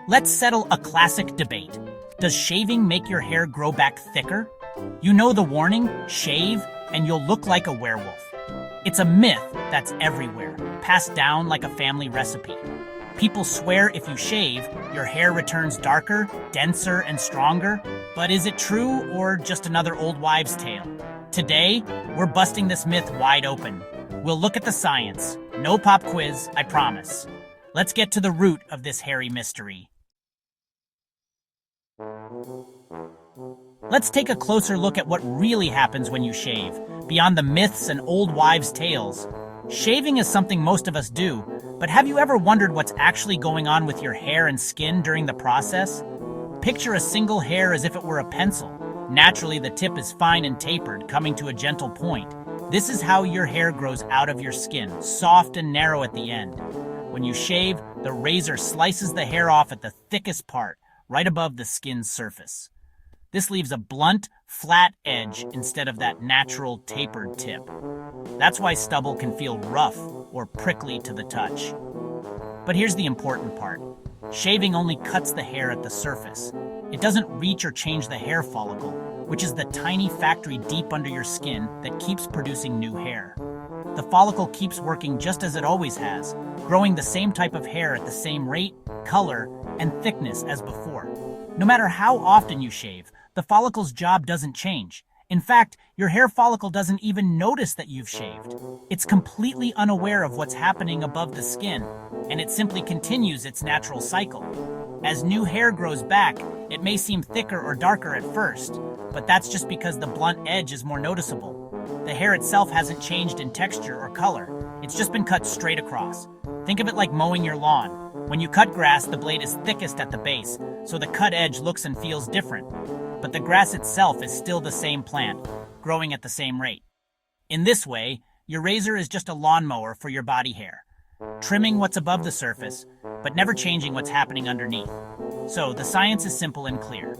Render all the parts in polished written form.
Let's settle a classic debate. Does shaving make your hair grow back thicker? You know the warning, shave, and you'll look like a werewolf. It's a myth that's everywhere, passed down like a family recipe. People swear if you shave, your hair returns darker, denser, and stronger. But is it true or just another old wives' tale? Today, we're busting this myth wide open. We'll look at the science. No pop quiz, I promise. Let's get to the root of this hairy mystery. Let's take a closer look at what really happens when you shave, beyond the myths and old wives' tales. Shaving is something most of us do, but have you ever wondered what's actually going on with your hair and skin during the process? Picture a single hair as if it were a pencil. Naturally, the tip is fine and tapered, coming to a gentle point. This is how your hair grows out of your skin, soft and narrow at the end. When you shave, the razor slices the hair off at the thickest part, right above the skin's surface. This leaves a blunt, flat edge instead of that natural, tapered tip. That's why stubble can feel rough or prickly to the touch. But here's the important part. Shaving only cuts the hair at the surface. It doesn't reach or change the hair follicle, which is the tiny factory deep under your skin that keeps producing new hair. The follicle keeps working just as it always has, growing the same type of hair at the same rate, color, and thickness as before. No matter how often you shave, the follicle's job doesn't change. In fact, your hair follicle doesn't even notice that you've shaved. It's completely unaware of what's happening above the skin, and it simply continues its natural cycle. As new hair grows back, it may seem thicker or darker at first, but that's just because the blunt edge is more noticeable. The hair itself hasn't changed in texture or color. It's just been cut straight across. Think of it like mowing your lawn. When you cut grass, the blade is thickest at the base, so the cut edge looks and feels different. But the grass itself is still the same plant, growing at the same rate. In this way, your razor is just a lawnmower for your body hair, trimming what's above the surface, but never changing what's happening underneath. So the science is simple and clear.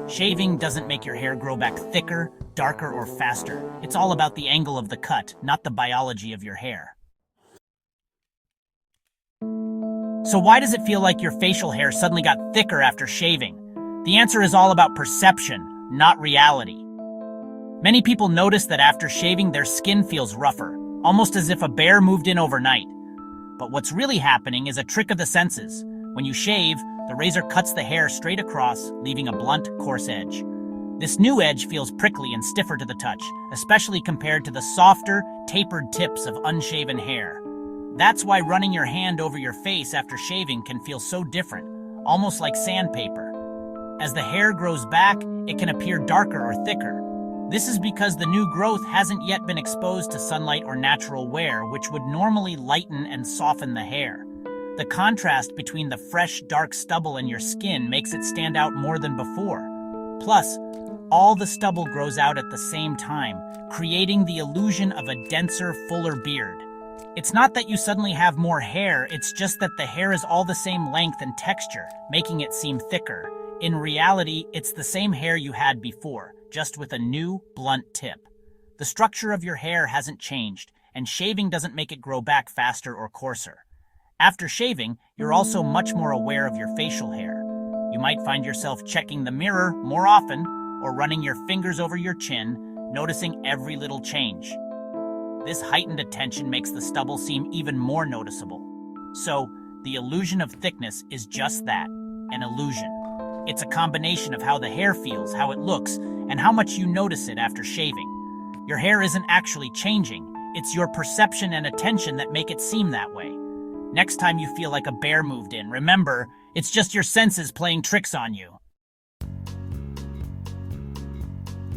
Shaving doesn't make your hair grow back thicker, darker, or faster. It's all about the angle of the cut, not the biology of your hair. So why does it feel like your facial hair suddenly got thicker after shaving? The answer is all about perception, not reality. Many people notice that after shaving their skin feels rougher, almost as if a bear moved in overnight. But what's really happening is a trick of the senses. When you shave, the razor cuts the hair straight across, leaving a blunt, coarse edge. This new edge feels prickly and stiffer to the touch, especially compared to the softer, tapered tips of unshaven hair. That's why running your hand over your face after shaving can feel so different, almost like sandpaper. As the hair grows back, it can appear darker or thicker. This is because the new growth hasn't yet been exposed to sunlight or natural wear, which would normally lighten and soften the hair. The contrast between the fresh, dark stubble and your skin makes it stand out more than before. Plus, all the stubble grows out at the same time, creating the illusion of a denser, fuller beard. It's not that you suddenly have more hair, it's just that the hair is all the same length and texture, making it seem thicker. In reality, it's the same hair you had before, just with a new, blunt tip. The structure of your hair hasn't changed, and shaving doesn't make it grow back faster or coarser. After shaving, you're also much more aware of your facial hair. You might find yourself checking the mirror more often, or running your fingers over your chin, noticing every little change. This heightened attention makes the stubble seem even more noticeable. So, the illusion of thickness is just that, an illusion. It's a combination of how the hair feels, how it looks, and how much you notice it after shaving. Your hair isn't actually changing. It's your perception and attention that make it seem that way. Next time you feel like a bear moved in, remember, it's just your senses playing tricks on you.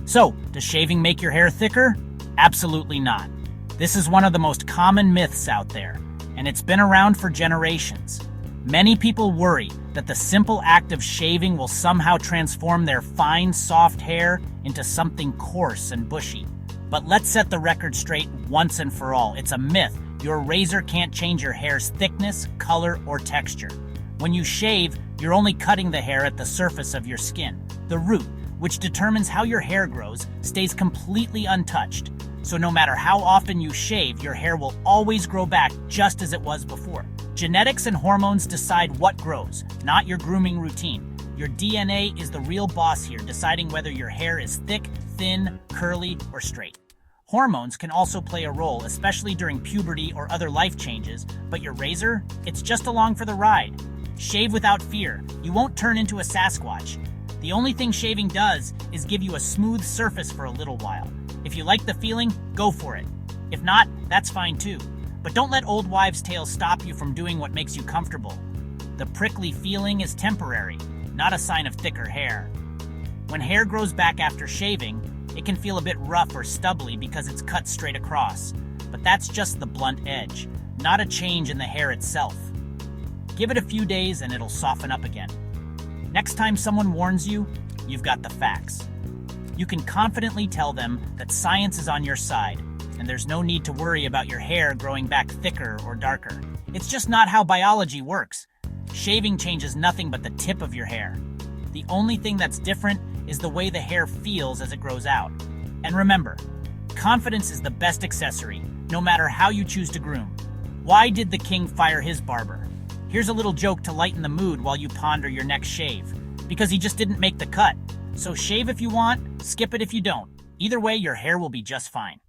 So, does shaving make your hair thicker? Absolutely not. This is one of the most common myths out there, and it's been around for generations. Many people worry that the simple act of shaving will somehow transform their fine, soft hair into something coarse and bushy. But let's set the record straight once and for all. It's a myth. Your razor can't change your hair's thickness, color, or texture. When you shave, you're only cutting the hair at the surface of your skin. The root, which determines how your hair grows, stays completely untouched. So no matter how often you shave, your hair will always grow back just as it was before. Genetics and hormones decide what grows, not your grooming routine. Your DNA is the real boss here, deciding whether your hair is thick, thin, curly, or straight. Hormones can also play a role, especially during puberty or other life changes, but your razor, it's just along for the ride. Shave without fear. You won't turn into a Sasquatch. The only thing shaving does is give you a smooth surface for a little while. If you like the feeling, go for it. If not, that's fine too. But don't let old wives' tales stop you from doing what makes you comfortable. The prickly feeling is temporary, not a sign of thicker hair. When hair grows back after shaving, it can feel a bit rough or stubbly because it's cut straight across. But that's just the blunt edge, not a change in the hair itself. Give it a few days and it'll soften up again. Next time someone warns you, you've got the facts. You can confidently tell them that science is on your side, and there's no need to worry about your hair growing back thicker or darker. It's just not how biology works. Shaving changes nothing but the tip of your hair. The only thing that's different is the way the hair feels as it grows out. And remember, confidence is the best accessory, no matter how you choose to groom. Why did the king fire his barber? Here's a little joke to lighten the mood while you ponder your next shave. Because he just didn't make the cut. So shave if you want, skip it if you don't. Either way, your hair will be just fine.